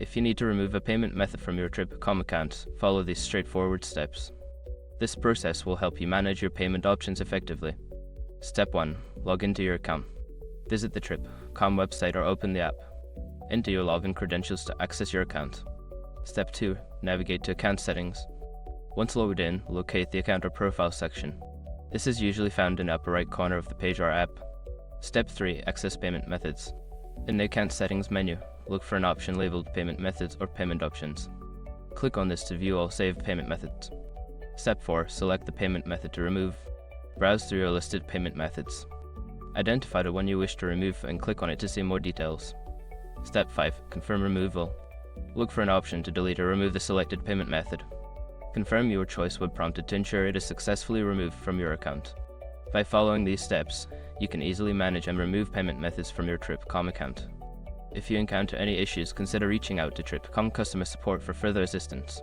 If you need to remove a payment method from your Trip.com account, follow these straightforward steps. This process will help you manage your payment options effectively. Step 1. Log into your account. Visit the Trip.com website or open the app. Enter your login credentials to access your account. Step 2. Navigate to Account Settings. Once logged in, locate the Account or Profile section. This is usually found in the upper right corner of the page or app. Step 3. Access Payment Methods. In the Account Settings menu, look for an option labeled Payment Methods or Payment Options. Click on this to view all saved payment methods. Step 4. Select the payment method to remove. Browse through your listed payment methods. Identify the one you wish to remove and click on it to see more details. Step 5. Confirm removal. Look for an option to delete or remove the selected payment method. Confirm your choice when prompted to ensure it is successfully removed from your account. By following these steps, you can easily manage and remove payment methods from your Trip.com account. If you encounter any issues, consider reaching out to Trip.com customer support for further assistance.